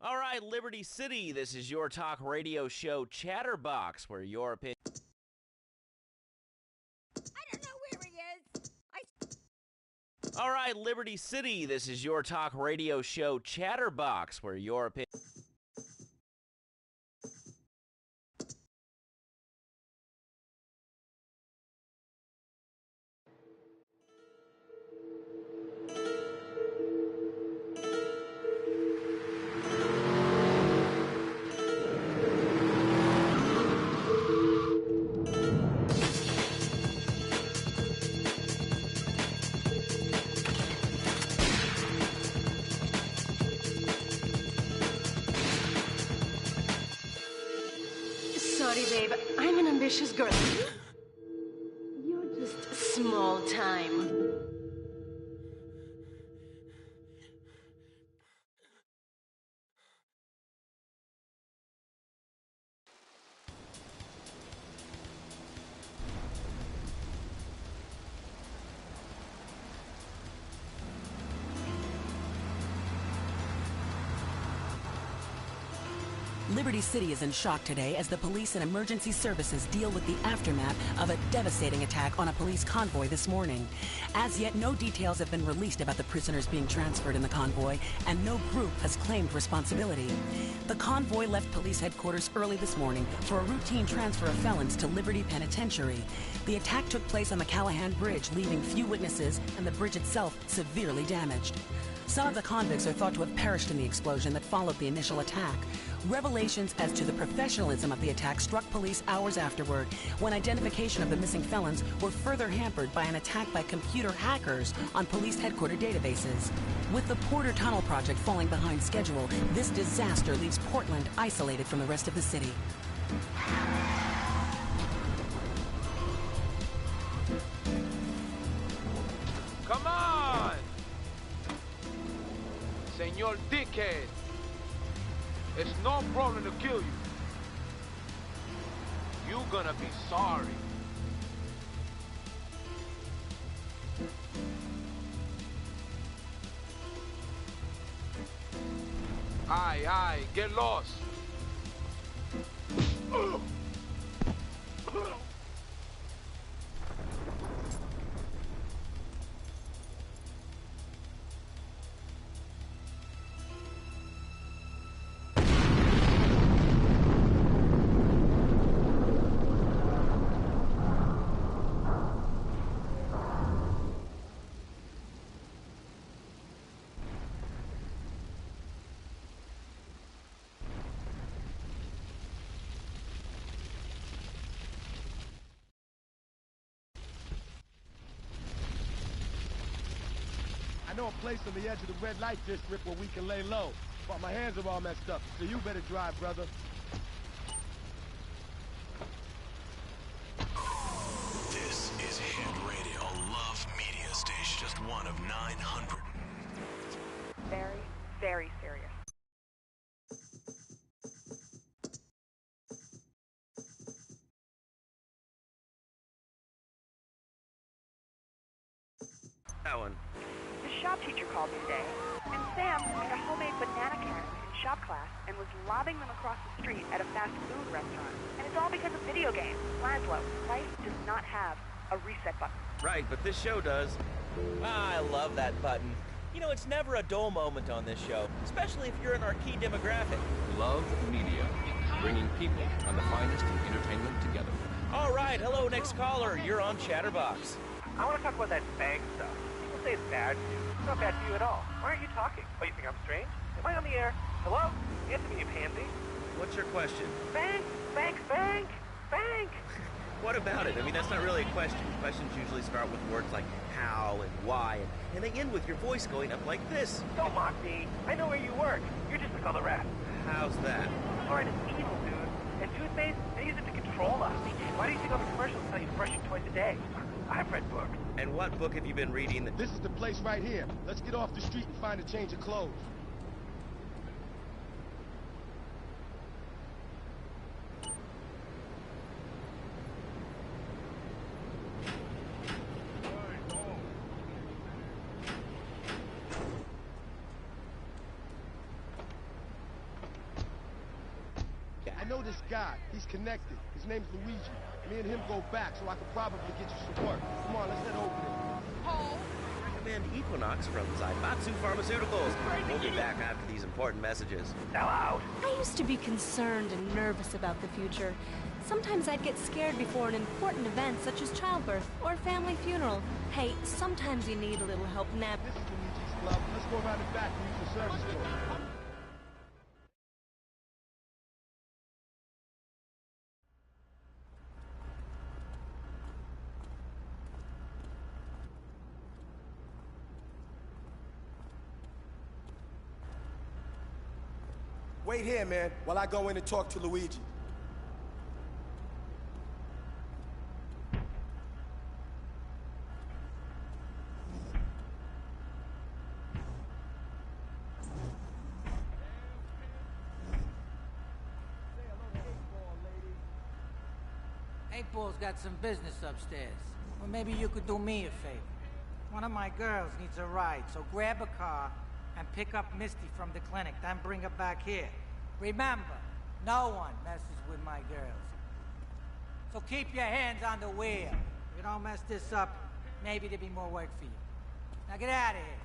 All right, Liberty City, this is your talk radio show Chatterbox, where your opinion... I don't know where he is. All right, Liberty City, this is your talk radio show Chatterbox, where your opinion... Sorry, babe. I'm an ambitious girl. You're just small time. Liberty City is in shock today as the police and emergency services deal with the aftermath of a devastating attack on a police convoy this morning. As yet, no details have been released about the prisoners being transferred in the convoy, and no group has claimed responsibility. The convoy left police headquarters early this morning for a routine transfer of felons to Liberty Penitentiary. The attack took place on the Callahan Bridge, leaving few witnesses and the bridge itself severely damaged. Some of the convicts are thought to have perished in the explosion that followed the initial attack. Revelations as to the professionalism of the attack struck police hours afterward, when identification of the missing felons were further hampered by an attack by computer hackers on police headquarters databases. With the Porter Tunnel project falling behind schedule, this disaster leaves Portland isolated from the rest of the city. Come on! Senor Dickhead! It's no problem to kill you. You gonna be sorry. Aye, get lost. I know a place on the edge of the red light district where we can lay low, but my hands are all messed up, so you better drive, brother. This is Hit Radio, Love Media Station, just one of 900. Very, very serious. That one. The shop teacher called me today, and Sam made a homemade banana cannon in shop class and was lobbing them across the street at a fast food restaurant. And it's all because of video games. Laszlo, life does not have a reset button. Right, but this show does. I love that button. You know, it's never a dull moment on this show, especially if you're in our key demographic. Love Media, bringing people and the finest in entertainment together. All right, hello, next caller. You're on Chatterbox. I want to talk about that bang stuff. People say it's bad for you. It's not bad for you at all. Why aren't you talking? Oh, you think I'm strange? Am I on the air? Hello? Answer me, you pansy. What's your question? Bank! Bank! Bank! Bank! What about it? I mean, that's not really a question. Questions usually start with words like how and why, and they end with your voice going up like this. Don't mock me. I know where you work. You're just like all the rest. How's that? Fluoride is evil, dude. And toothpaste, they use it to control us. Why do you think all the commercials tell you to brush it twice a day? I've read books. And what book have you been reading? This is the place right here. Let's get off the street and find a change of clothes. I know this guy. He's connected. His name's Luigi. Me and him go back, so I could probably get you some work. Come on, let's head over there. Recommend Equinox from Zaibatsu Pharmaceuticals. We'll be back after these important messages. Now out. I used to be concerned and nervous about the future. Sometimes I'd get scared before an important event such as childbirth or a family funeral. Hey, sometimes you need a little help nap. This is Luigi's club. Let's go around the back and use the service door. Wait here, man, while I go in and talk to Luigi. Eightball's got some business upstairs. Well, maybe you could do me a favor. One of my girls needs a ride, so grab a car and pick up Misty from the clinic, then bring her back here. Remember, no one messes with my girls. So keep your hands on the wheel. If you don't mess this up, maybe there'll be more work for you. Now get out of here.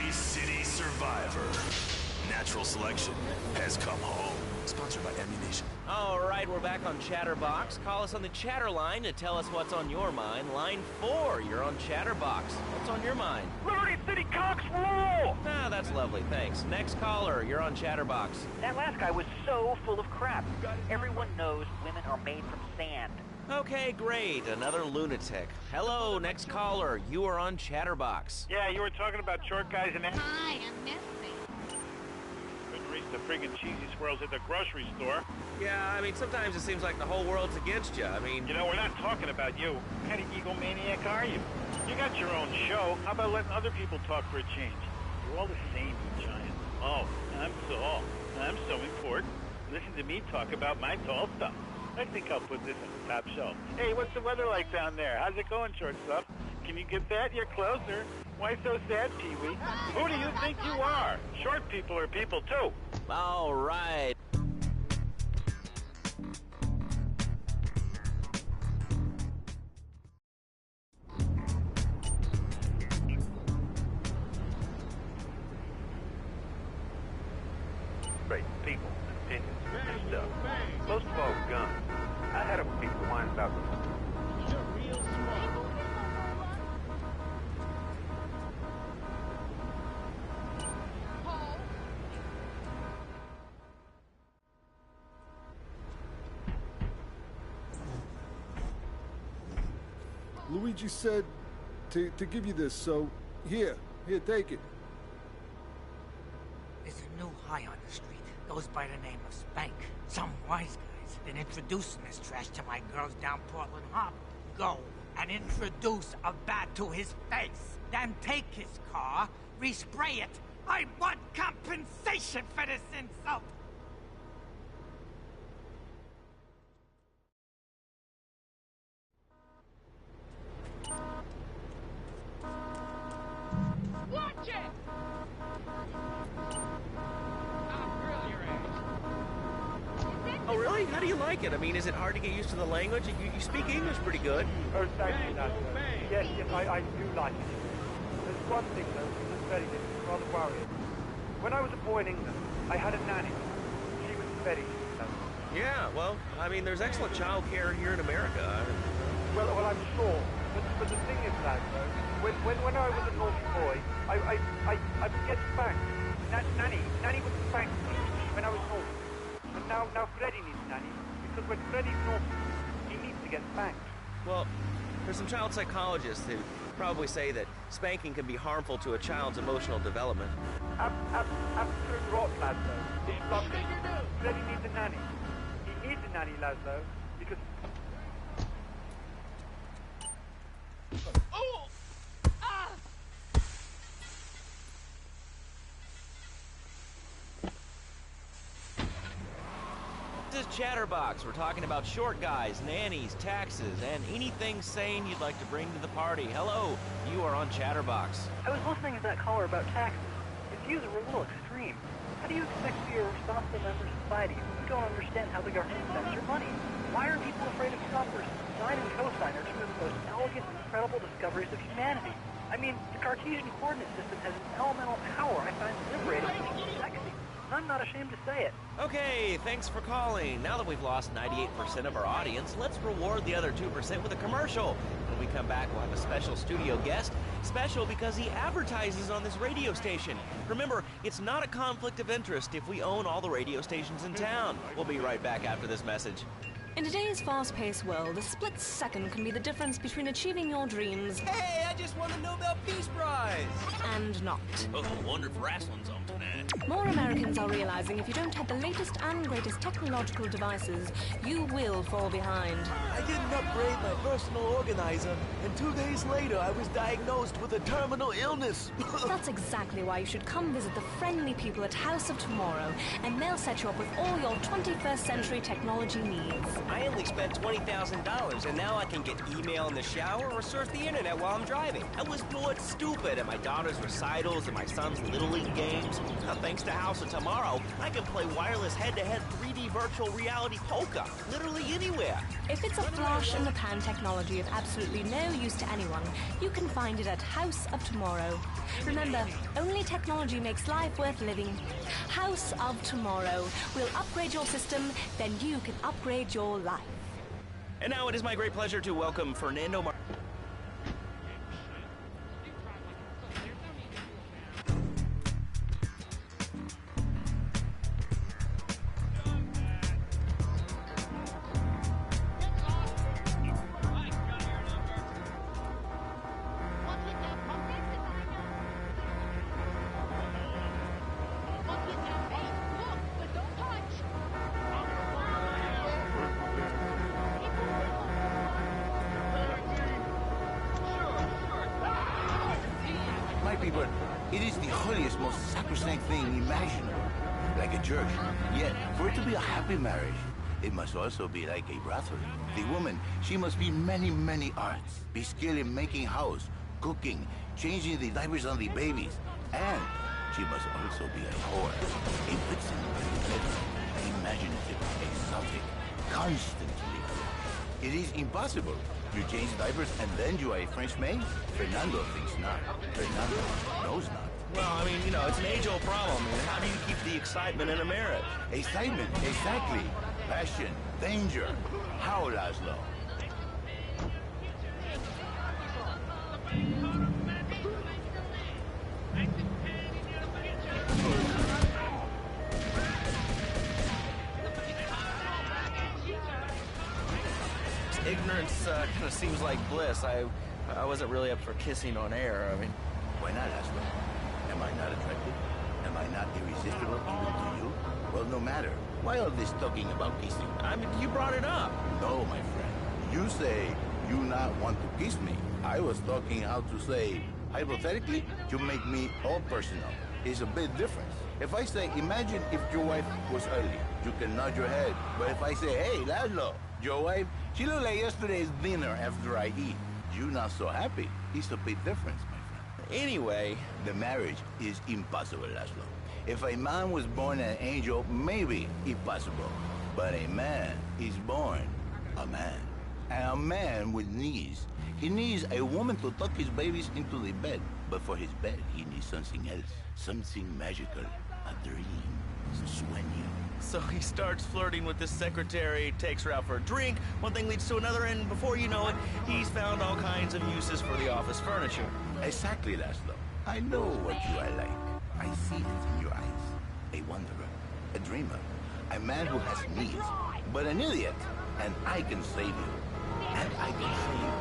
A City Survivor. Natural Selection has come home. Sponsored by Ammunition. All right, we're back on Chatterbox. Call us on the Chatter line to tell us what's on your mind. Line 4, you're on Chatterbox. What's on your mind? Liberty City Cox rule! Ah, that's lovely, thanks. Next caller, you're on Chatterbox. That last guy was so full of crap. Everyone knows women are made from sand. Okay, great. Another lunatic. Hello, next caller. You are on Chatterbox. Yeah, you were talking about short guys and that. Hi, I'm Misty. Couldn't reach the friggin' cheesy squirrels at the grocery store. Yeah, I mean, sometimes it seems like the whole world's against you. I mean... You know, we're not talking about you. What kind of egomaniac are you? You got your own show. How about letting other people talk for a change? You're all the same, you giant. Oh, I'm so important. Listen to me talk about my tall stuff. I think I'll put this on the top shelf. Hey, what's the weather like down there? How's it going, short stuff? Can you get that? You're closer. Why so sad, Pee-wee? Who do you think you are? Short people are people, too. All right. Great people, opinions, and stuff. Most of all, guns. I had a people whine about them. You're real smart. Luigi said to give you this, so here, take it. There's a new high on the street. Goes by the name of Spank. Some wise guys been introducing this trash to my girls down Portland Harbor. Go and introduce a bat to his face. Then take his car, respray it. I want compensation for this insult. Watch it! Oh, really? How do you like it? I mean, is it hard to get used to the language? You speak English pretty good. Oh, thank you, Nato. Yes, I do like it. There's one thing, though, that's very different, rather worrying. When I was a boy in England, I had a nanny. She was very good. Yeah, well, I mean, there's excellent child care here in America. Well, I'm sure. But the thing is, Nato, when I was a naughty boy, I would get spanked. Nanny would spank me when I was naughty. And now Freddy needs Nanny, because when Freddy's naughty, he needs to get spanked. Well, there's some child psychologists who probably say that spanking can be harmful to a child's emotional development. Absolute rot, Laszlo. It's rubbish. Freddy needs a nanny. He needs a nanny, Laszlo, because... Oh! Ah! is Chatterbox. We're talking about short guys, nannies, taxes, and anything sane you'd like to bring to the party. Hello, you are on Chatterbox. I was listening to that caller about taxes. His views were a little extreme. How do you expect to be a responsible member of society if you don't understand how the government spends your money? Why are people afraid of numbers? Sine and cosine are two of the most elegant and incredible discoveries of humanity. I mean, the Cartesian coordinate system has an elemental power I find liberating and sexy. I'm not ashamed to say it. Okay, thanks for calling. Now that we've lost 98% of our audience, let's reward the other 2% with a commercial. When we come back, we'll have a special studio guest. Special because he advertises on this radio station. Remember, it's not a conflict of interest if we own all the radio stations in town. We'll be right back after this message. In today's fast-paced world, a split second can be the difference between achieving your dreams... Hey, I just won the Nobel Peace Prize! ...and not. Oh, I wonder if wrestling's on tonight. More Americans are realizing if you don't have the latest and greatest technological devices, you will fall behind. I didn't upgrade my personal organizer, and 2 days later I was diagnosed with a terminal illness. That's exactly why you should come visit the friendly people at House of Tomorrow, and they'll set you up with all your 21st century technology needs. I only spent $20,000, and now I can get email in the shower or surf the internet while I'm driving. I was bored stupid at my daughter's recitals and my son's Little League games. Now, thanks to House of Tomorrow, I can play wireless head-to-head 3D virtual reality poker, literally anywhere. If it's a flash-in-the-pan technology of absolutely no use to anyone, you can find it at House of Tomorrow. Remember, only technology makes life worth living. House of Tomorrow. We'll upgrade your system, then you can upgrade your life. And now it is my great pleasure to welcome Fernando Mar... But it is the holiest, most sacrosanct thing imaginable, like a church. Yet, for it to be a happy marriage, it must also be like a brothel. The woman, she must be many, many arts. Be skilled in making house, cooking, changing the diapers on the babies. And she must also be a whore, a vixen, imaginative, exotic, constantly alert. It is impossible. You change diapers and then you are a French maid? Fernando thinks not. Fernando knows not. Well, I mean, you know, it's an age-old problem. I mean, how do you keep the excitement in a marriage? Excitement, exactly. Passion, danger. How, Laszlo? Ignorance kind of seems like bliss. I wasn't really up for kissing on air. I mean, why not, Laszlo? Am I not attractive? Am I not irresistible even to you? Well, no matter. Why all this talking about kissing? I mean, you brought it up. No, my friend. You say you not want to kiss me. I was talking how to say, hypothetically, you make me all personal. It's a bit different. If I say, imagine if your wife was early, you can nod your head. But if I say, hey, Laszlo, your wife, she looked like yesterday's dinner after I eat. You not so happy. It's a big difference, my friend. Anyway, the marriage is impossible, Laszlo. If a man was born an angel, maybe impossible. But a man is born a man. And a man with needs. He needs a woman to tuck his babies into the bed. But for his bed, he needs something else. Something magical. A dream. Sueño. So he starts flirting with this secretary, takes her out for a drink, one thing leads to another, and before you know it, he's found all kinds of uses for the office furniture. Exactly, Laszlo. I know what you are like. I see it in your eyes. A wanderer, a dreamer, a man who has needs, but an idiot. And I can save you. And I can save your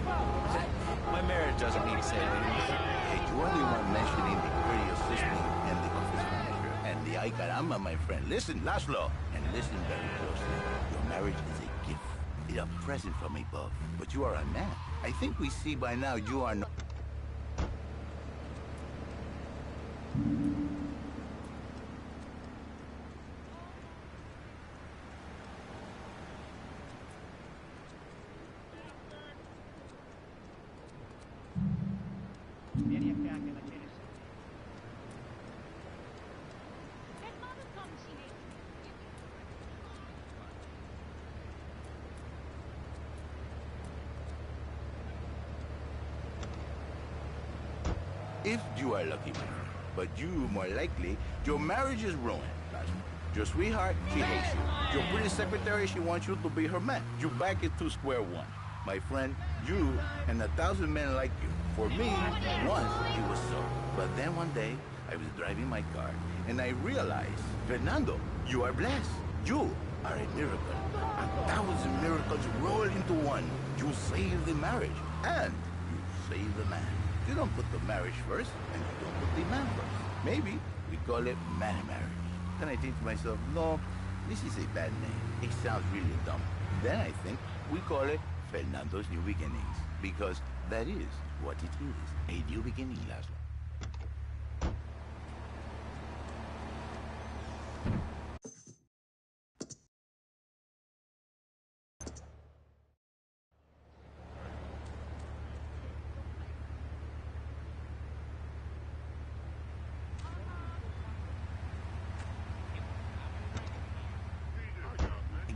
marriage. My marriage doesn't need saving. Hey, you are the one mentioning the radio system and the office furniture and the ay caramba, my friend. Listen, Laszlo, and listen very closely. Your marriage is a gift. It's a present from above. But you are a man. I think we see by now you are not... If you are lucky, my friend. But you, more likely, your marriage is ruined. Your sweetheart, she hates you. Your pretty secretary, she wants you to be her man. You back it to square one. My friend, you and 1,000 men like you. For me, once it was so. But then one day, I was driving my car, and I realized, Fernando, you are blessed. You are a miracle. 1,000 miracles roll into one. You save the marriage, and you save the man. You don't put the marriage first, and you don't put the man first. Maybe we call it man marriage. Then I think to myself, no, this is a bad name. It sounds really dumb. Then I think we call it Fernando's New Beginnings, because that is what it is, a new beginning, Laszlo.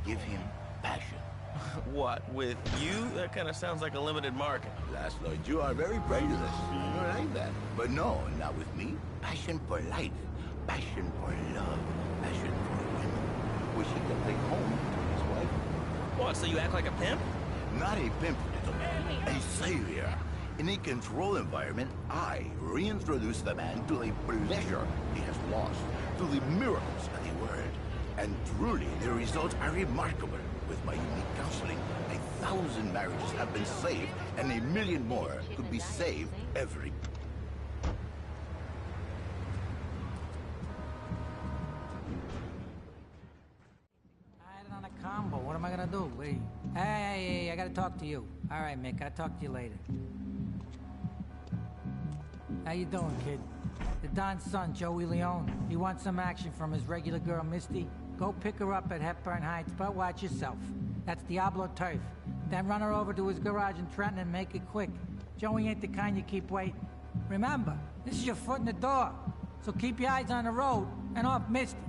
Give him passion. What, with you? That kind of sounds like a limited market. Laszlo, you are very prejudiced. You don't like that. But no, not with me. Passion for life. Passion for love. Passion for women. Which he can take home to his wife. What, so you act like a pimp? Not a pimp, little man. A savior. In a controlled environment, I reintroduce the man to the pleasure he has lost, to the miracles of the world. And truly, the results are remarkable. With my unique counseling, 1,000 marriages have been saved, and 1,000,000 more could be saved every. I had it on a combo. What am I gonna do? Wait. Hey, I gotta talk to you. All right, Mick, I'll talk to you later. How you doing, kid? The Don's son, Joey Leone. He wants some action from his regular girl, Misty. Go pick her up at Hepburn Heights, but watch yourself. That's Diablo turf. Then run her over to his garage in Trenton and make it quick. Joey ain't the kind you keep waiting. Remember, this is your foot in the door. So keep your eyes on the road and off Misty.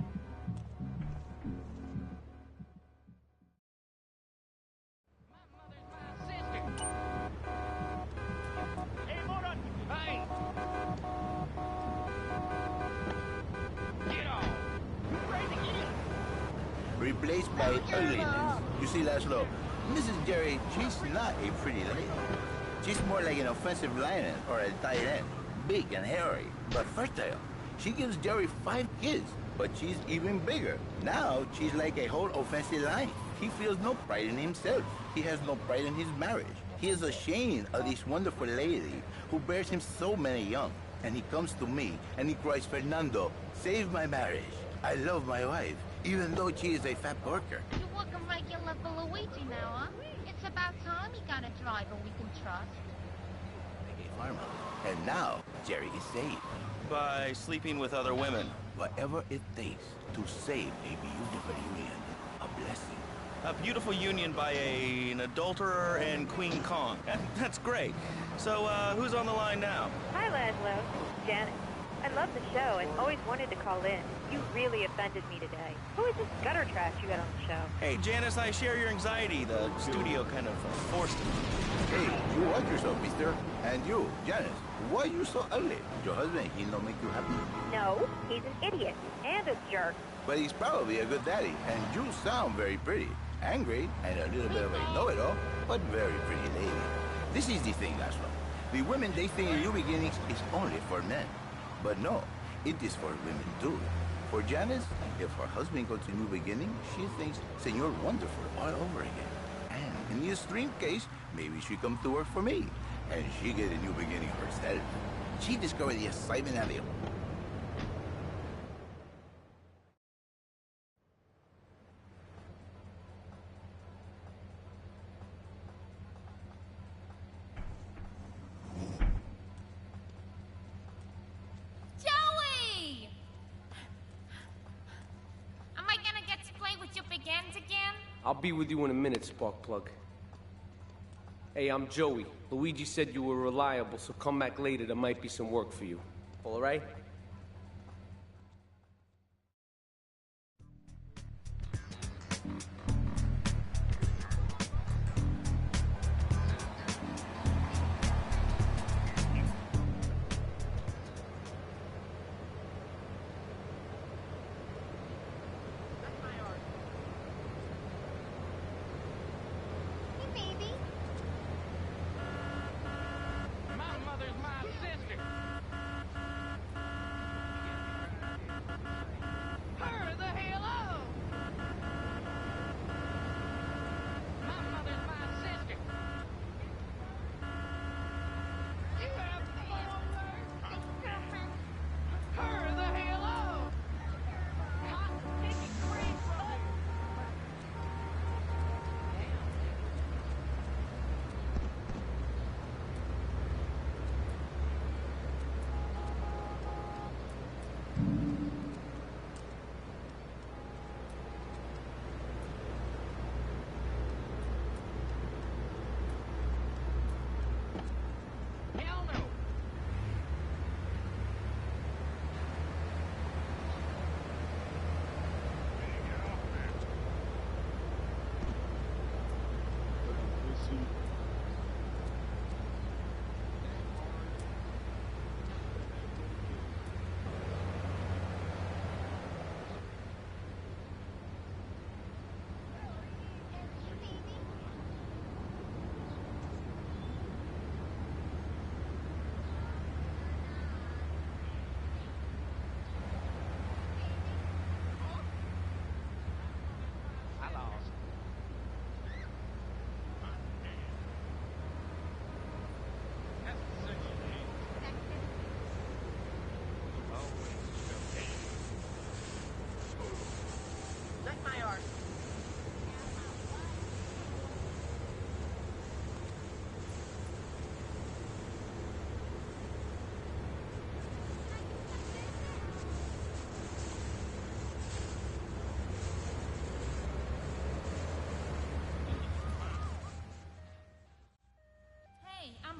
Replaced by ugliness. You see, Laszlo, Mrs. Jerry, she's not a pretty lady. She's more like an offensive lioness or a tight end. Big and hairy, but fertile. She gives Jerry 5 kids, but she's even bigger. Now, she's like a whole offensive line. He feels no pride in himself. He has no pride in his marriage. He is ashamed of this wonderful lady who bears him so many young. And he comes to me and he cries, Fernando, save my marriage. I love my wife, even though she is a fat porker. You're walking regular for Luigi now, huh? It's about time you got a driver we can trust. Like a farmer. And now, Jerry is saved. By sleeping with other women. Whatever it takes to save a beautiful union. A blessing. A beautiful union by an adulterer and Queen Kong. That's great. So, who's on the line now? Hi, Laszlo. Janet. I love the show and always wanted to call in. You really offended me today. Who is this gutter trash you got on the show? Hey, Janice, I share your anxiety. The studio kind of forced it. Hey, you watch yourself, mister. And you, Janice, why are you so ugly? Your husband, he don't make you happy? No, he's an idiot and a jerk. But he's probably a good daddy, and you sound very pretty. Angry, and a little bit of a know-it-all, but very pretty lady. This is the thing, Laszlo. The women they think New Beginnings is only for men. But no, it is for women too. For Janice, if her husband goes to New Beginning, she thinks Senor Wonderful all over again. And in the extreme case, maybe she come to work for me, and she get a new beginning herself. She discovered the excitement of it. Joey! Am I gonna get to play with your big ends again? I'll be with you in a minute, Sparkplug. Hey, I'm Joey. Luigi said you were reliable, so come back later. There might be some work for you. All right?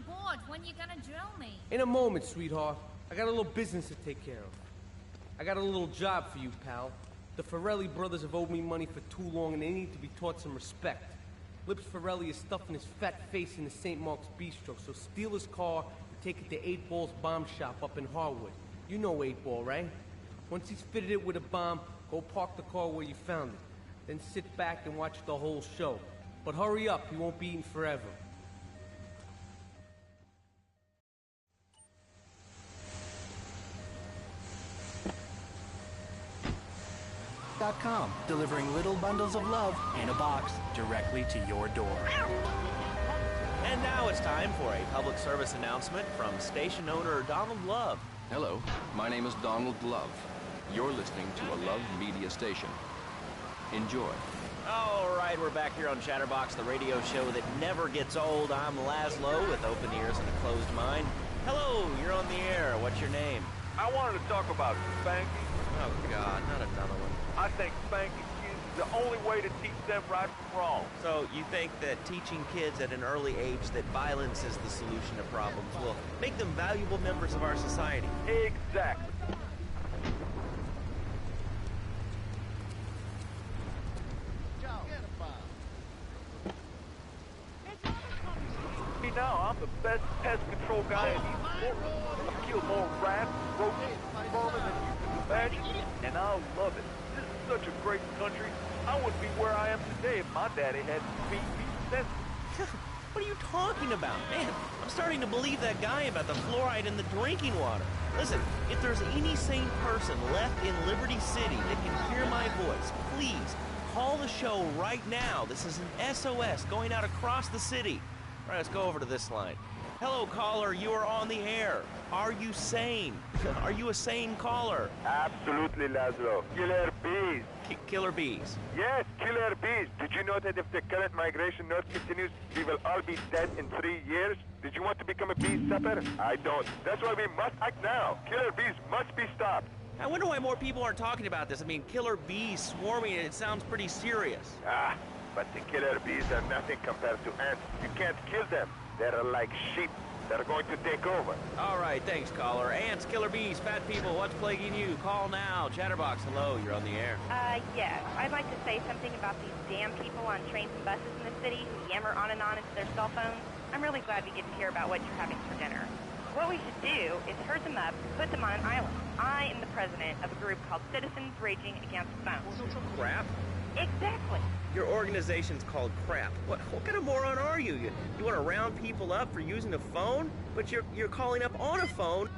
bored. When you gonna drill me? In a moment, sweetheart. I got a little business to take care of. I got a little job for you, pal. The Ferrelli brothers have owed me money for too long, and they need to be taught some respect. Lips Ferrelli is stuffing his fat face in the St. Mark's Bistro, so steal his car and take it to 8 Ball's bomb shop up in Harwood. You know 8 Ball, right? Once he's fitted it with a bomb, go park the car where you found it. Then sit back and watch the whole show. But hurry up, he won't be eating forever. .com, delivering little bundles of love in a box directly to your door. And now it's time for a public service announcement from station owner Donald Love. Hello, my name is Donald Love. You're listening to a Love Media station. Enjoy. All right, we're back here on Chatterbox, the radio show that never gets old. I'm Laszlo with open ears and a closed mind. Hello, you're on the air. What's your name? I wanted to talk about spanking. Oh, God, not another one. I think spanking kids is the only way to teach them right from wrong. So you think that teaching kids at an early age that violence is the solution to problems will make them valuable members of our society? Exactly. Now I'm the best pest control guy in these world. I've killed more rats, roaches, vermin than you can imagine, and I love it. This is such a great country. I wouldn't be where I am today if my daddy hadn't beat me senseless. What are you talking about? Man, I'm starting to believe that guy about the fluoride in the drinking water. Listen, if there's any sane person left in Liberty City that can hear my voice, please call the show right now. This is an SOS going out across the city. All right, let's go over to this line. Hello, caller. You are on the air. Are you sane? Are you a sane caller? Absolutely, Laszlo. Killer bees. Killer bees? Yes, killer bees. Did you know that if the current migration north continues, we will all be dead in 3 years? Did you want to become a bee supper? I don't. That's why we must act now. Killer bees must be stopped. I wonder why more people aren't talking about this. I mean, killer bees swarming, it sounds pretty serious. But the killer bees are nothing compared to ants. You can't kill them. They're like sheep. They're going to take over. All right, thanks, caller. Ants, killer bees, fat people, what's plaguing you? Call now. Chatterbox, hello, you're on the air. Yeah. I'd like to say something about these damn people on trains and buses in the city who yammer on and on into their cell phones. I'm really glad we get to hear about what you're having for dinner. What we should do is herd them up, put them on an island. I am the president of a group called Citizens Raging Against Phones. Crap? Exactly. Your organization's called crap. What kind of moron are you? You want to round people up for using a phone? But you're calling up on a phone.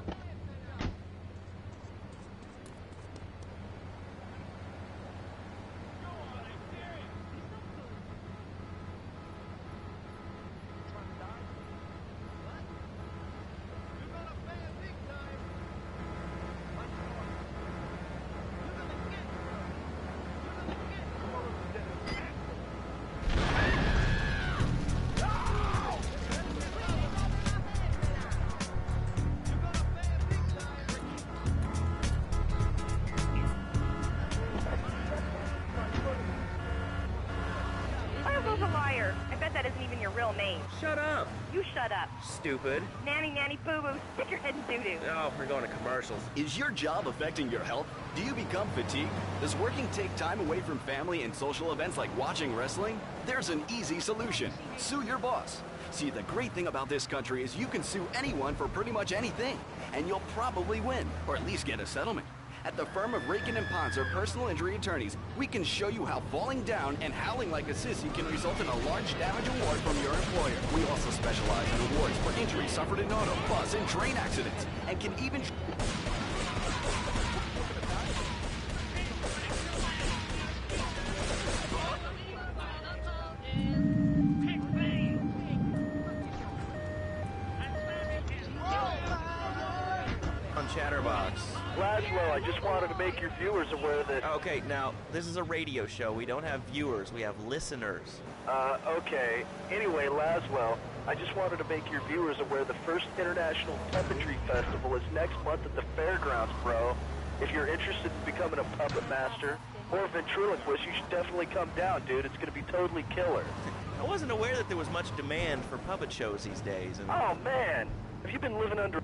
Shut up. You shut up. Stupid. Nanny, boo-boo, stick your head in doo-doo. Oh, we're going to commercials. Is your job affecting your health? Do you become fatigued? Does working take time away from family and social events like watching wrestling? There's an easy solution. Sue your boss. See, the great thing about this country is you can sue anyone for pretty much anything, and you'll probably win, or at least get a settlement. At the firm of Rakin & Ponser Personal Injury Attorneys, we can show you how falling down and howling like a sissy can result in a large damage award from your employer. We also specialize in awards for injuries suffered in auto, bus, and train accidents, and can even... On Chatterbox. Laszlo, I just wanted to make your viewers aware that... Okay, now, this is a radio show. We don't have viewers. We have listeners. Okay. Anyway, Laszlo, I just wanted to make your viewers aware the first International Puppetry Festival is next month at the fairgrounds, bro. If you're interested in becoming a puppet master or a ventriloquist, you should definitely come down, dude. It's going to be totally killer. I wasn't aware that there was much demand for puppet shows these days. And... Oh, man! Have you been living under...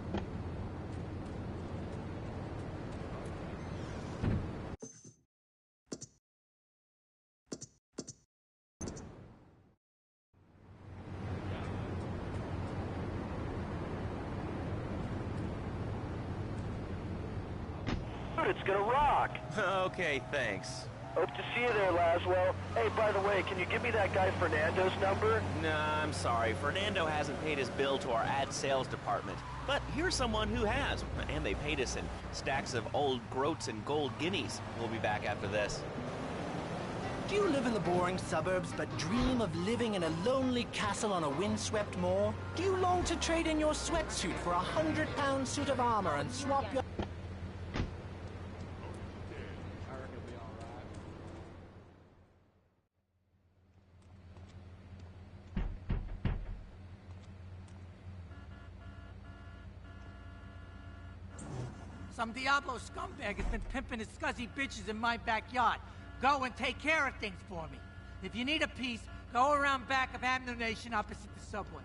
It's gonna rock! Okay, thanks. Hope to see you there, Laszlo. Hey, by the way, can you give me that guy Fernando's number? Nah, I'm sorry. Fernando hasn't paid his bill to our ad sales department. But here's someone who has, and they paid us in stacks of old groats and gold guineas. We'll be back after this. Do you live in the boring suburbs but dream of living in a lonely castle on a windswept moor? Do you long to trade in your sweatsuit for a £100 suit of armor and swap your... Some Diablo scumbag has been pimping his scuzzy bitches in my backyard. Go and take care of things for me. If you need a piece, go around back of Ammo Nation opposite the subway.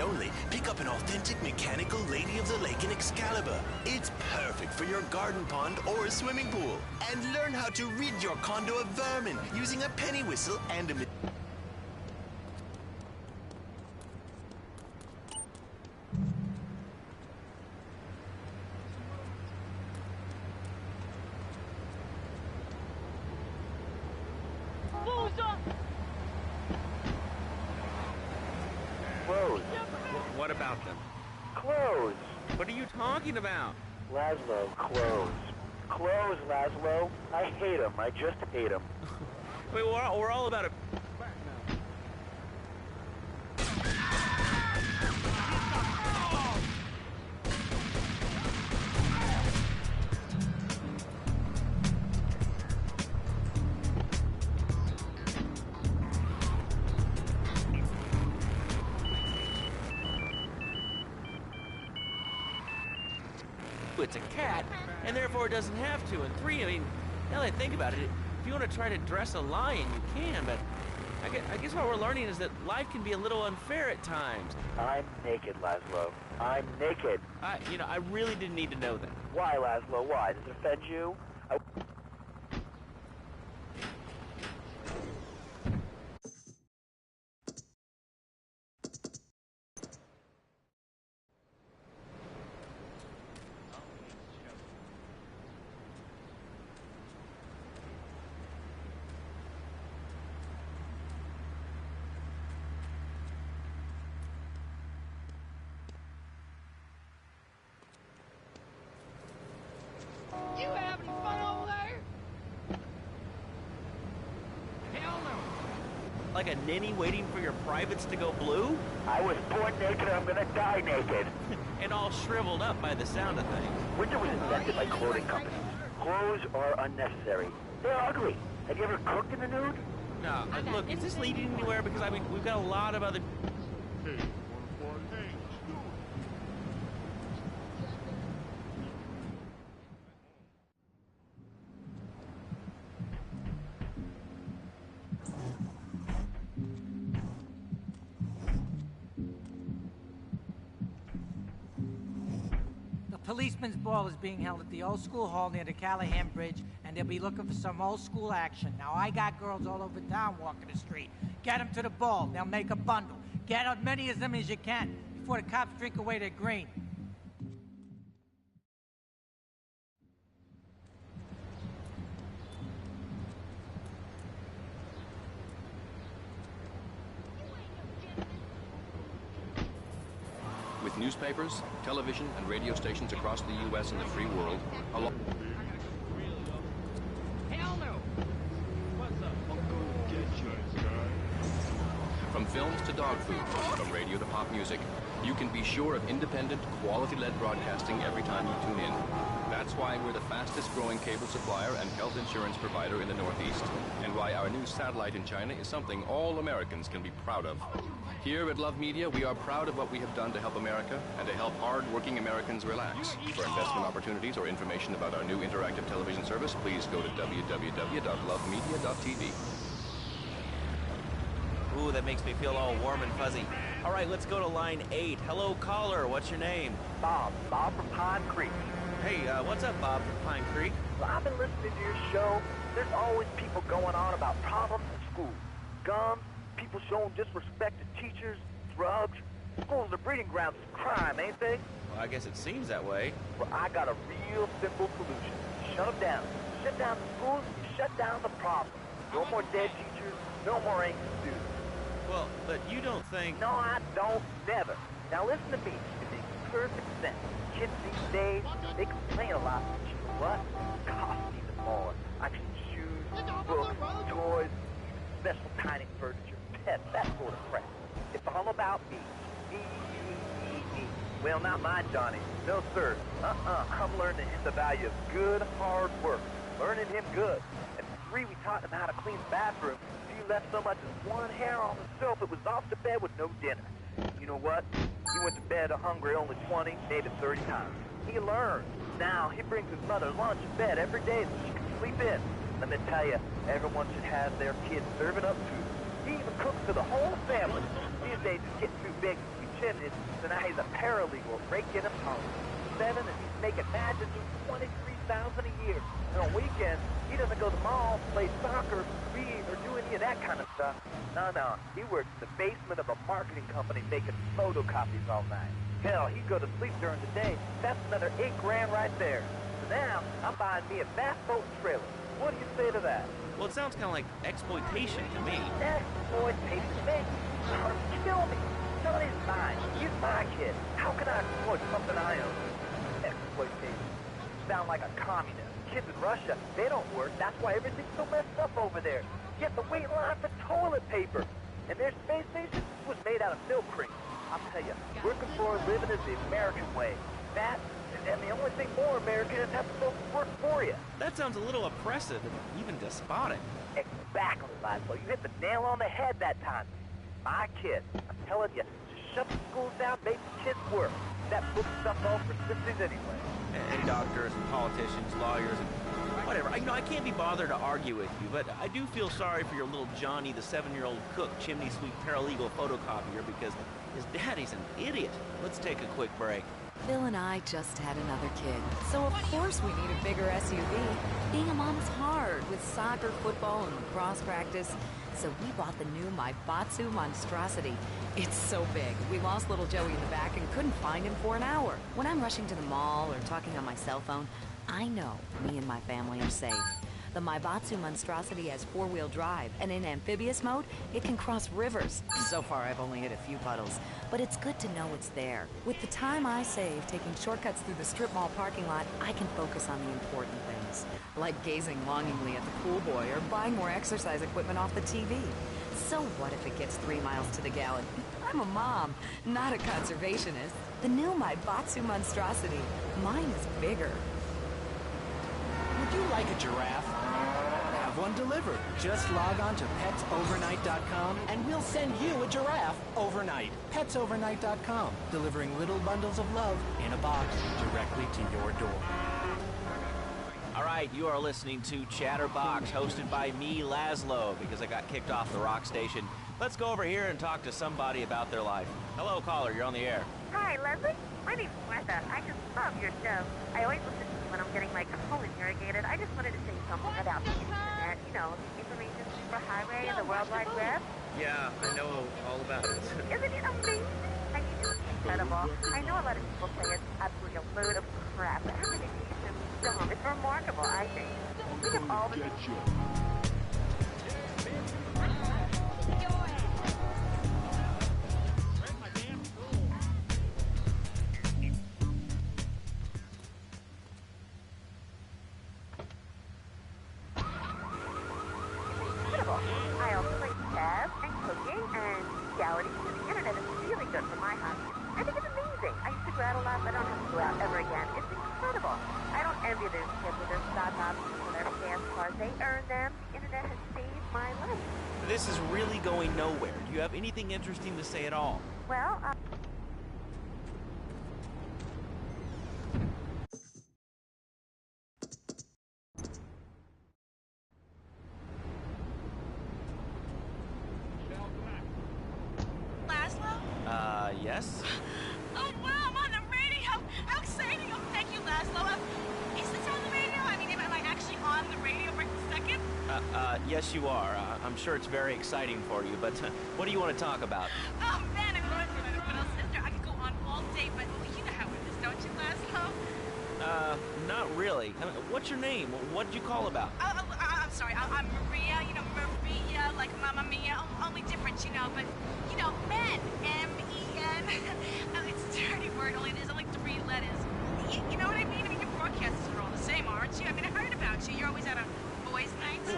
Only pick up an authentic mechanical Lady of the Lake in Excalibur. It's perfect for your garden pond or swimming pool. And learn how to rid your condo of vermin using a penny whistle and a... Clothes. What about them? Clothes. What are you talking about? Laszlo, clothes. Clothes, Laszlo. I hate them. I just hate them. Wait, we're all about it. It's a cat, and therefore it doesn't have to. And 3, I mean, now that I think about it, if you want to try to dress a lion, you can, but I guess what we're learning is that life can be a little unfair at times. I'm naked, Laszlo. I'm naked. I really didn't need to know that. Why, Laszlo? Why? Does it offend you? You having fun over there? Hell no. Like a ninny waiting for your privates to go blue? I was born naked and I'm gonna die naked. And all shriveled up by the sound of things. Winter was invented by clothing companies. Clothes are unnecessary. They're ugly. Have you ever cooked in the nude? No, look, is this leading anywhere? Because, I mean, we've got a lot of other... Policeman's ball is being held at the old school hall near the Callahan Bridge, and they'll be looking for some old school action. Now, I got girls all over town walking the street. Get them to the ball. They'll make a bundle. Get as many of them as you can before the cops drink away their green. With newspapers, television, and radio stations across the U.S. and the free world, along... Hell no! From From films to dog food, from radio to pop music, you can be sure of independent, quality-led broadcasting every time you tune in. That's why we're the fastest-growing cable supplier and health insurance provider in the Northeast, and why our new satellite in China is something all Americans can be proud of. Here at Love Media, we are proud of what we have done to help America and to help hard-working Americans relax. For investment opportunities or information about our new interactive television service, please go to www.lovemedia.tv. Ooh, that makes me feel all warm and fuzzy. All right, let's go to line 8. Hello, caller. What's your name? Bob from Pine Creek. Hey, what's up, Bob from Pine Creek? Well, I've been listening to your show. There's always people going on about problems in school. Guns, people showing disrespect to teachers, drugs. Schools are breeding grounds of crime, ain't they? Well, I guess it seems that way. Well, I got a real simple solution. Shut them down. Shut down the schools, you shut down the problem. No more dead teachers, no more angry students. Well, but you don't think... No, I don't. Never. Now listen to me. It makes perfect sense. Kids these days, they complain a lot, but you know what? It costs even more. I mean, shoes, books, toys, special tiny furniture, pets, that sort of crap. It's all about me. Me. Well, not my Johnny. No, sir. I'm learning him the value of good, hard work. Learning him good. At 3, we taught him how to clean the bathroom. If you left so much as one hair on the soap, it was off to bed with no dinner. You know what? He went to bed hungry only 20, maybe 30 times. He learned. Now, he brings his mother lunch in bed every day so she can sleep in. Let me tell you, everyone should have their kids serving up food. He even cooks for the whole family. These days, he's getting too big to be chimneys, so now he's a paralegal breaking and home. 7, and he's making matches of $23,000 a year. And on weekends, he doesn't go to the mall, play soccer, read, or do any of that kind of stuff. No. He works in the basement of a marketing company making photocopies all night. Hell, he'd go to sleep during the day. That's another $8,000 right there. So now, I'm buying me a fast boat and trailer. What do you say to that? Well, it sounds kind of like exploitation to me. Exploitation to me? Kill me. Somebody's mine. He's my kid. How can I exploit something I own? Exploitation. You sound like a communist. Kids in Russia, they don't work. That's why everything's so messed up over there. You have to wait in line for toilet paper. And their space station was made out of milk cream. I'll tell you, working for a living is the American way. That, and the only thing more American is have folks work for you. That sounds a little oppressive and even despotic. Exactly, Laszlo. You hit the nail on the head that time. My kids, I'm telling you, just shut the schools down, make the kids work. That book stuff all for sissies anyway. And doctors and politicians, lawyers, and whatever. I can't be bothered to argue with you, but I do feel sorry for your little Johnny, the 7-year-old cook, chimney sweep paralegal photocopier, because his daddy's an idiot. Let's take a quick break. Phil and I just had another kid, so of course we need a bigger SUV. Being a mom is hard, with soccer, football, and lacrosse practice. So we bought the new Maibatsu Monstrosity. It's so big, we lost little Joey in the back and couldn't find him for an hour. When I'm rushing to the mall or talking on my cell phone, I know me and my family are safe. The Maibatsu Monstrosity has 4-wheel drive, and in amphibious mode, it can cross rivers. So far, I've only hit a few puddles, but it's good to know it's there. With the time I save taking shortcuts through the strip mall parking lot, I can focus on the important things, like gazing longingly at the pool boy or buying more exercise equipment off the TV. So what if it gets 3 miles to the gallon? I'm a mom, not a conservationist. The new Maibatsu Monstrosity. Mine is bigger. Would you like a giraffe? Have one delivered. Just log on to petsovernight.com and we'll send you a giraffe overnight. Petsovernight.com, delivering little bundles of love in a box directly to your door. All right, you are listening to Chatterbox, hosted by me, Laszlo, because I got kicked off the rock station. Let's go over here and talk to somebody about their life. Hello, caller, you're on the air. Hi, Leslie. My name's Martha. I just love your show. I always listen to you when I'm getting my colon irrigated. I just wanted to say something about the internet. You know, the information superhighway and the World Wide Web. Yeah, I know all about it. Isn't it amazing? I mean, it's incredible. I know a lot of people say it's absolutely a load of crap, but having it dumb. It's remarkable, I think. Think of all the... Incredible. I also like chess and cooking and This is really going nowhere. Do you have anything interesting to say at all? Well, Laszlo? Yes? Oh, wow, I'm on the radio! How exciting! Oh, thank you, Laszlo. Is this on the radio? I mean, am I actually on the radio for a second? Yes, you are. I'm sure it's very exciting for you, but what do you want to talk about? Oh, man, I love you, my little sister. I could go on all day, but you know how it is, don't you, Laszlo? Not really. What's your name? What did you call about? I'm sorry. I'm Maria, Maria, like Mamma Mia. Only different, but, men. M-E-N. It's a dirty word, only there's only 3 letters. You know what I mean? I mean, your broadcasters are all the same, aren't you? I mean, I heard about you. You're always out on boys' nights.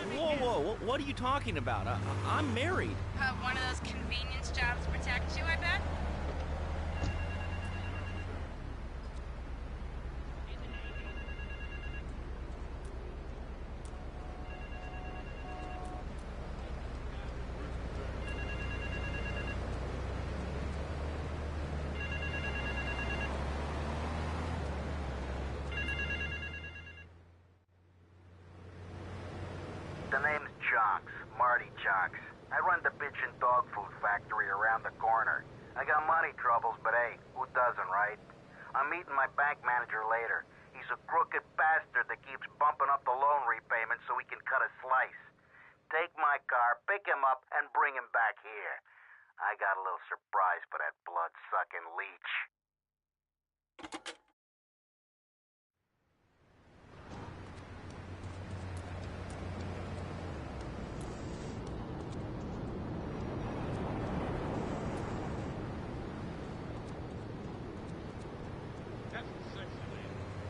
Whoa, what are you talking about? I'm married. One of those convenience jobs to protect you, I bet? The name's Chonks, Marty Chonks. I run the bitchin' dog food factory around the corner. I got money troubles, but hey, who doesn't, right? I'm meeting my bank manager later. He's a crooked bastard that keeps bumping up the loan repayment so he can cut a slice. Take my car, pick him up, and bring him back here. I got a little surprise for that blood-sucking leech.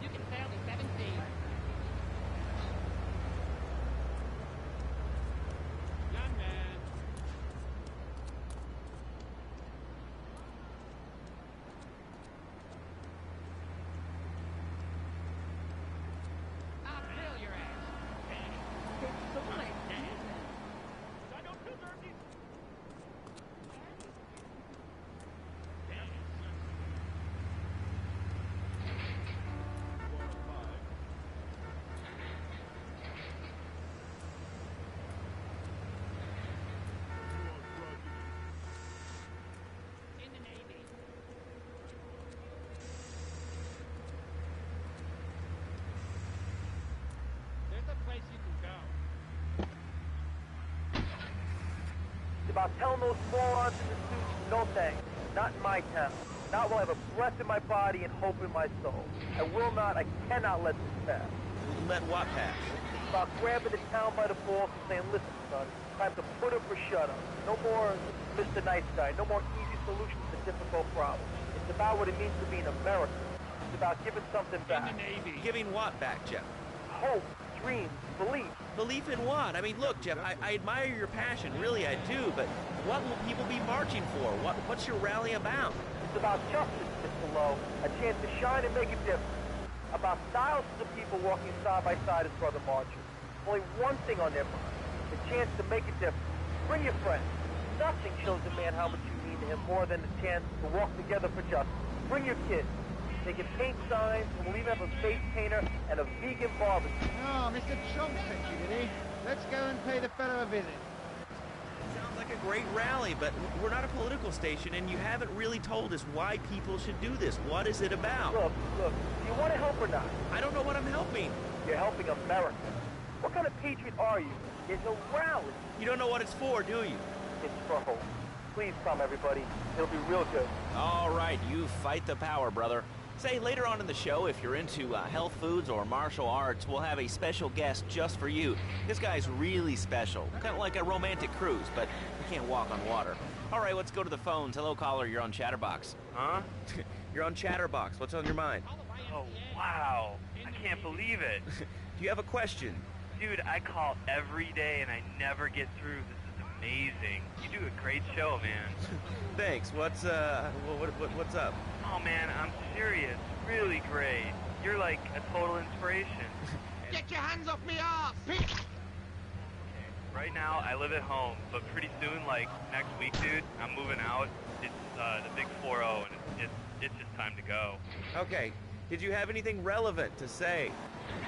You can sail the 7 seas. Young man. I'll kill your ass. It's so late. I don't deserve these. In the Navy. There's a place you can go. It's about telling those morons in the suits, no thanks. Not in my town. Not while I have a breath in my body and hope in my soul. I cannot let this pass. Let what pass? It's about grabbing the town by the balls and saying, listen, son, time to put up or shut up. No more Mr. Nice Guy. No more easy solutions to difficult problems. It's about what it means to be an American. It's about giving something back. Giving what back, Jeff? Hope, dreams, belief. Belief in what? I mean, look, Jeff, I admire your passion, really I do, but what will people be marching for? What's your rally about? It's about justice, Mr. Lowe. A chance to shine and make a difference. About thousands of people walking side by side as brother marchers. Only one thing on their mind. The chance to make a difference. Bring your friends. Nothing shows a man how much you mean to him more than the chance to walk together for justice. Bring your kids. They can paint signs, and we'll even have a face painter and a vegan barbecue. Oh, Mr. Trump sent you, did he? Let's go and pay the fellow a visit. Sounds like a great rally, but we're not a political station, and you haven't really told us why people should do this. What is it about? Look, do you want to help or not? I don't know what I'm helping. You're helping America. What kind of patriot are you? It's a rally. You don't know what it's for, do you? It's for hope. Please come, everybody. It'll be real good. All right, you fight the power, brother. Say, later on in the show, if you're into health foods or martial arts, we'll have a special guest just for you. This guy's really special. Kind of like a romantic cruise, but he can't walk on water. All right, let's go to the phones. Hello, caller. You're on Chatterbox. Huh? You're on Chatterbox. What's on your mind? Oh, wow. I can't believe it. Do you have a question? Dude, I call every day and I never get through. This is amazing. You do a great show, man. Thanks. What's up? Oh, man, I'm serious. Really great. You're like a total inspiration. Get your hands off me ass! Right now, I live at home, but pretty soon, like next week, dude, I'm moving out. It's the big 4-0, and it's just time to go. Okay, did you have anything relevant to say?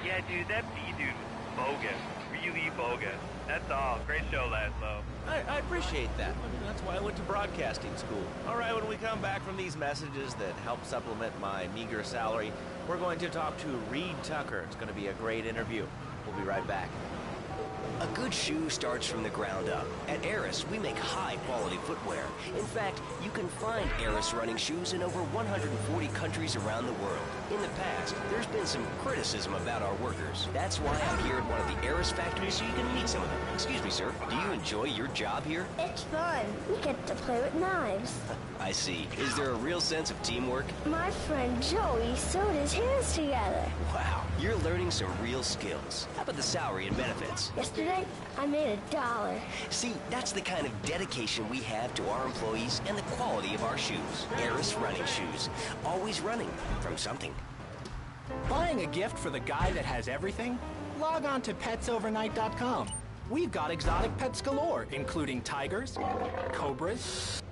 Yeah, dude, that B dude was bogus. Really bogus. That's all. Great show, Laszlo. I appreciate that. I mean, that's why I went to broadcasting school. All right, when we come back from these messages that help supplement my meager salary, we're going to talk to Reed Tucker. It's going to be a great interview. We'll be right back. A good shoe starts from the ground up. At Eris, we make high-quality footwear. In fact, you can find Eris running shoes in over 140 countries around the world. In the past, there's been some criticism about our workers. That's why I'm here at one of the Eris factories so you can meet some of them. Excuse me, sir. Do you enjoy your job here? It's fun. We get to play with knives. I see. Is there a real sense of teamwork? My friend Joey sewed his hands together. Wow, you're learning some real skills. How about the salary and benefits? Yesterday, I made $1. See, that's the kind of dedication we have to our employees and the quality of our shoes. Eris running shoes. Always running from something. Buying a gift for the guy that has everything? Log on to petsovernight.com. We've got exotic pets galore, including tigers, cobras,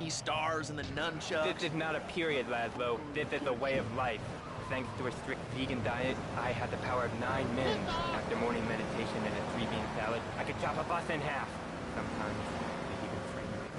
Stars and the nunchucks. This is not a period, Laszlo. This is a way of life. Thanks to a strict vegan diet, I had the power of 9 men. After morning meditation and a 3-bean salad, I could chop a bus in half. Sometimes they even frame me like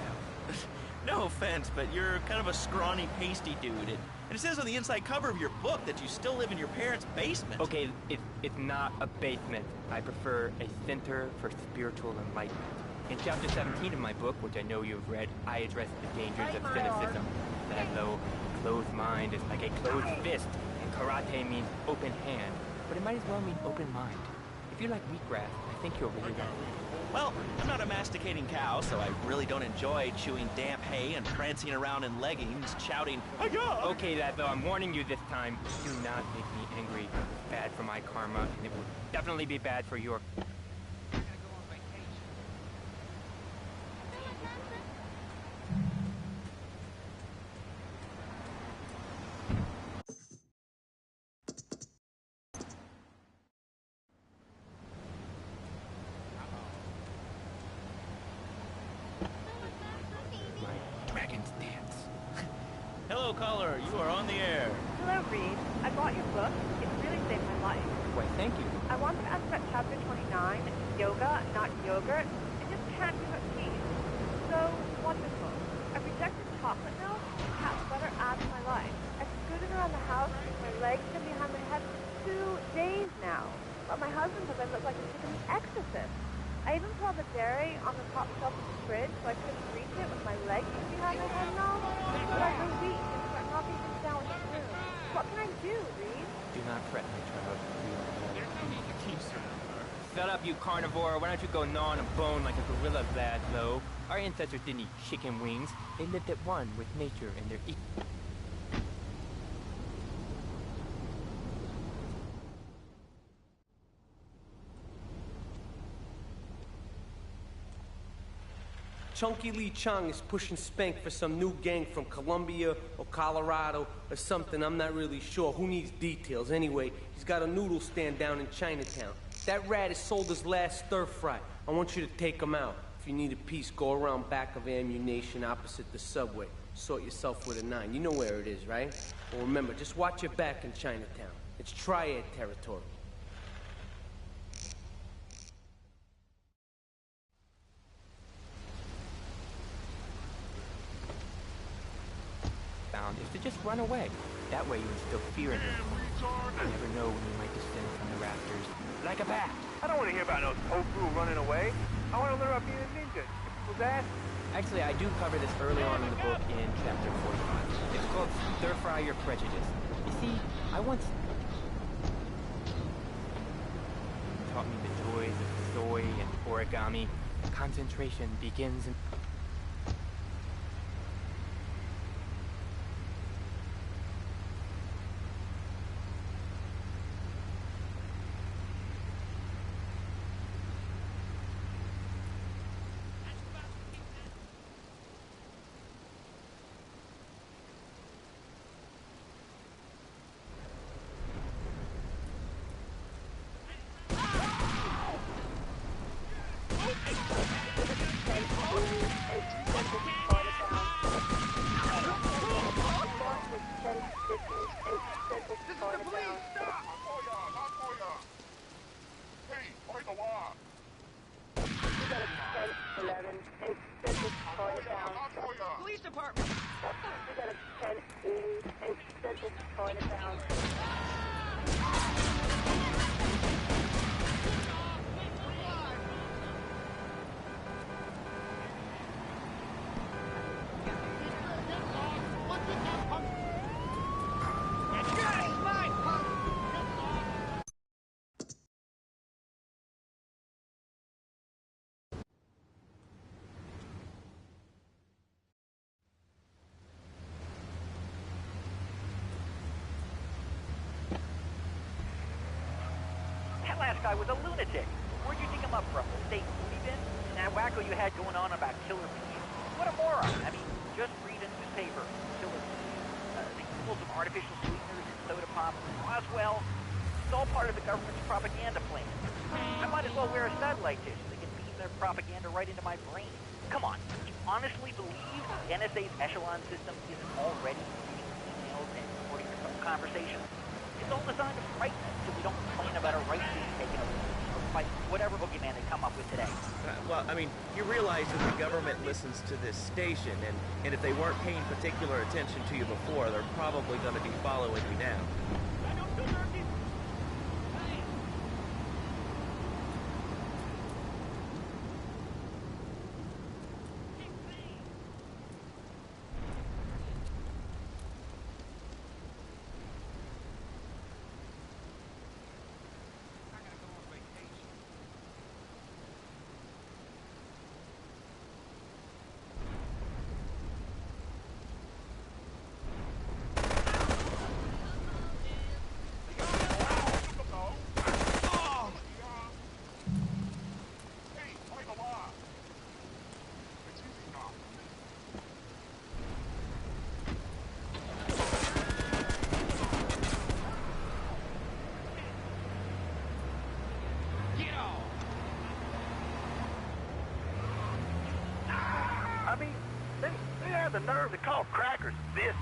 that. No offense, but you're kind of a scrawny, pasty dude. And it says on the inside cover of your book that you still live in your parents' basement. Okay, it's not a basement. I prefer a center for spiritual enlightenment. In chapter 17 of my book, which I know you've read, I address the dangers of cynicism. Laszlo, a closed mind is like a closed fist, and karate means open hand, but it might as well mean open mind. If you like wheatgrass, I think you'll really like it. Well, I'm not a masticating cow, so I really don't enjoy chewing damp hay and prancing around in leggings, shouting, "Hi-ya!" Okay, Laszlo, I'm warning you this time. Do not make me angry. It's bad for my karma, and it will definitely be bad for your... Hello, caller. You are on the air. Hello, Reed. I bought your book. It really saved my life. Why, thank you. I wanted to ask about chapter 29, yoga, not yogurt. I just can't do it peace. So wonderful. I rejected chocolate milk. Cat butter adds my life. I scooted around the house with my legs in behind my head for 2 days now. But my husband says I look like a chicken exorcist. I even put all the dairy on the top shelf of the fridge so I couldn't reach it with my legs behind my head now. But I go weak and start knocking things down with the broom. What can I do, Reed? Do not fret, my child. Shut up, you carnivore. Why don't you go gnaw on a bone like a gorilla, Laszlo? Our ancestors didn't eat chicken wings. They lived at one with nature and their Chunky Lee Chong is pushing Spank for some new gang from Colombia or Colorado or something. I'm not really sure. Who needs details? Anyway, he's got a noodle stand down in Chinatown. That rat has sold his last stir-fry. I want you to take him out. If you need a piece, go around back of Ammunition opposite the subway. Sort yourself with a 9. You know where it is, right? Well, remember, just watch your back in Chinatown. It's Triad territory. Is to just run away. That way you instill fear in them. You never know when you might descend from the rafters like a bat. I don't want to hear about no tofu running away. I want to learn about being a ninja. Who's that? Actually, I do cover this early on in the book in chapter 45. It's called Stir Fry Your Prejudice. You see, I once taught me the joys of soy and origami. Concentration begins in... Police department. Last guy was a lunatic. Where'd you dig him up from? The state movie bin? And that wacko you had going on about killer bees? What a moron. I mean, just read a newspaper. Killer bees. They pulled some artificial sweeteners in soda pop. Roswell. It's all part of the government's propaganda plan. I might as well wear a satellite dish so they can beam their propaganda right into my brain. Come on. You honestly believe the NSA's echelon system isn't already reading emails and recording your conversations? It's all designed to frighten us so we don't complain about our rights being taken away or fight whatever boogeyman they come up with today. Well, I mean, you realize that the government listens to this station, and if they weren't paying particular attention to you before, they're probably going to be following you now. The nerve to call crackers biscuits,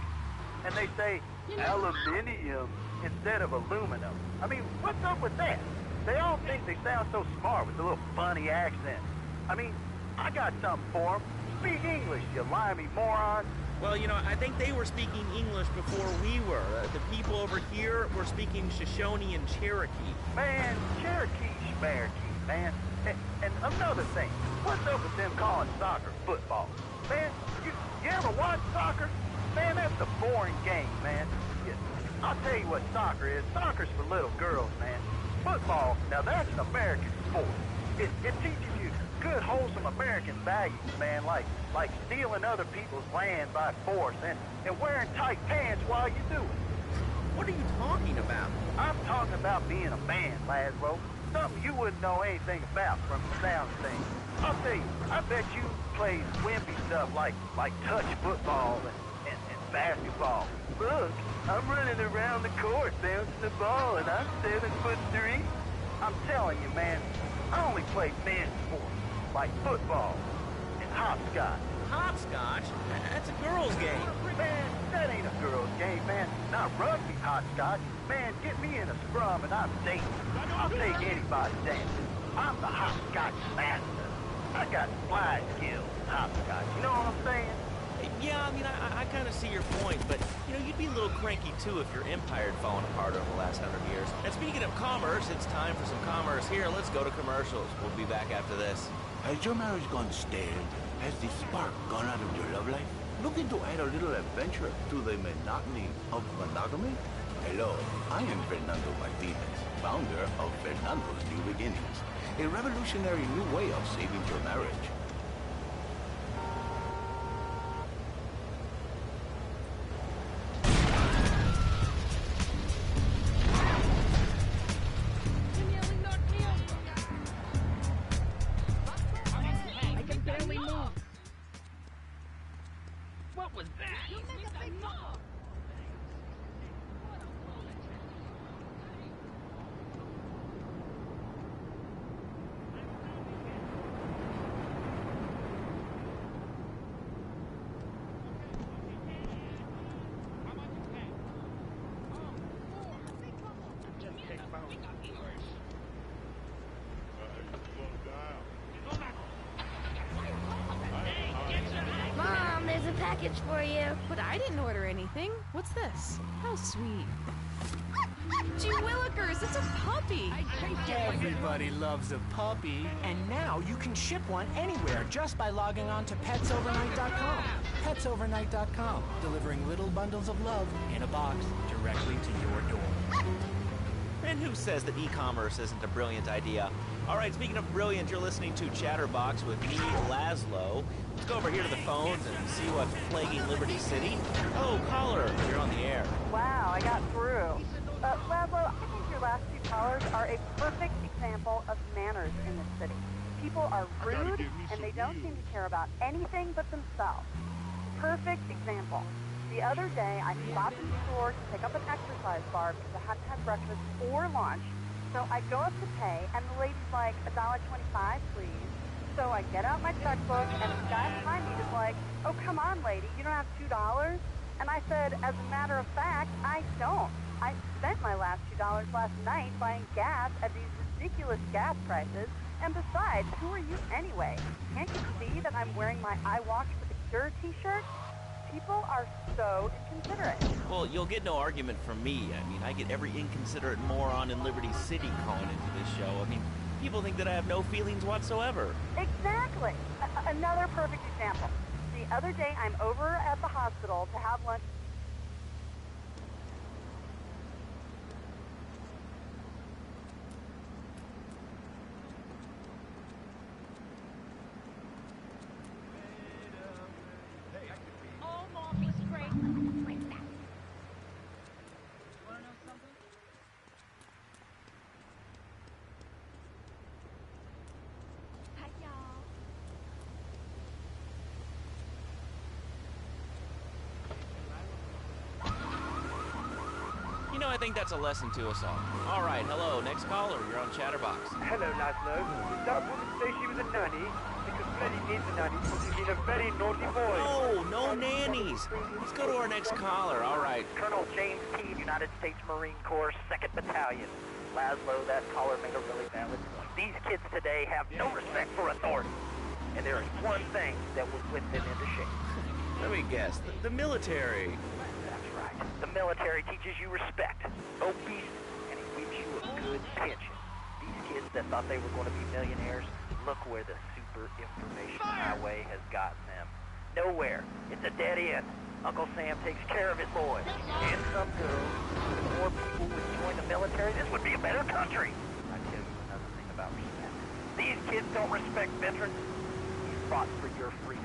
and they say aluminium instead of aluminum. I mean, what's up with that? They all think they sound so smart with a little funny accent. I mean, I got something for them. Speak English, you limey moron. Well, you know, I think they were speaking English before we were. The people over here were speaking Shoshone and Cherokee. Man, Cherokee, Schmerokee, man. And another thing, what's up with them calling soccer football? Man, you ever watch soccer? Man, that's a boring game, man. I'll tell you what soccer is. Soccer's for little girls, man. Football, now that's an American sport. It teaches you good, wholesome American values, man, like stealing other people's land by force and wearing tight pants while you do it. What are you talking about? I'm talking about being a man, Laszlo. Something you wouldn't know anything about from the sound thing. I'll tell you, I bet you play wimpy stuff like touch football and basketball. Look, I'm running around the court bouncing the ball and I'm 7'3". I'm telling you, man, I only play men's sports, like football and hopscotch. Hopscotch? That's a girl's game. Man, that ain't a girl's game, man. Not rugby hopscotch. Man, get me in a scrum and I'm safe. I'll take anybody dancing. I'm the hopscotch master. I got fly skills in hopscotch. You know what I'm saying? Yeah, I mean, I kind of see your point, but, you know, you'd be a little cranky, too, if your empire had fallen apart over the last 100 years. And speaking of commerce, it's time for some commerce here. Let's go to commercials. We'll be back after this. Has your marriage gone stale? Has the spark gone out of your love life? Looking to add a little adventure to the monotony of monogamy? Hello, I am Fernando Martinez, founder of Fernando's New Beginnings, a revolutionary new way of saving your marriage. Mom, there's a package for you. But I didn't order anything. What's this? How sweet. Gee willikers, it's a puppy. Everybody loves a puppy. And now you can ship one anywhere just by logging on to petsovernight.com. Petsovernight.com, delivering little bundles of love in a box directly to your door. And who says that e-commerce isn't a brilliant idea? All right, speaking of brilliant, you're listening to Chatterbox with me, Laszlo. Let's go over here to the phones and see what's plaguing Liberty City. Oh, caller, you're on the air. Wow, I got through. Laszlo, I think your last two callers are a perfect example of manners in this city. People are rude, and they don't seem to care about anything but themselves. Perfect example. The other day, I stopped at the store to pick up an exercise bar because I hadn't had breakfast or lunch. So I go up to pay, and the lady's like, $1.25, please. So I get out my checkbook, and the guy behind me is like, oh, come on, lady, you don't have $2? And I said, as a matter of fact, I don't. I spent my last $2 last night buying gas at these ridiculous gas prices. And besides, who are you anyway? Can't you see that I'm wearing my I Walk for the Cure t-shirt? People are so inconsiderate. Well, you'll get no argument from me. I mean, I get every inconsiderate moron in Liberty City calling into this show. I mean, people think that I have no feelings whatsoever. Exactly. Another perfect example. The other day, I'm over at the hospital to have lunch. You know, I think that's a lesson to us all. All right, hello, next caller, you're on Chatterbox. Hello, Laszlo. That woman say she was a nanny because Freddy needs a nanny because he's been a very naughty boy. Oh, no nannies. Let's go to our next caller, all right. Colonel James Teed, United States Marine Corps, 2nd Battalion. Laszlo, that caller made a really valid point. These kids today have no respect for authority. And there is one thing that would whip them into shape. Let me guess, the military. That's right. The military teaches you respect, obedience, and it gives you a good pension. These kids that thought they were going to be millionaires, look where the super information highway has gotten them. Nowhere. It's a dead end. Uncle Sam takes care of his boys. And some girls. If more people would join the military, this would be a better country. I tell you another thing about respect. These kids don't respect veterans. You fought for your freedom.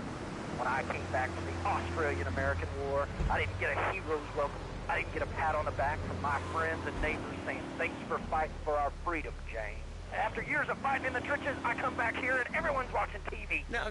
When I came back from the Australian-American War, I didn't get a hero's welcome. I didn't get a pat on the back from my friends and neighbors saying, thanks for fighting for our freedom, James. After years of fighting in the trenches, I come back here and everyone's watching TV. Now,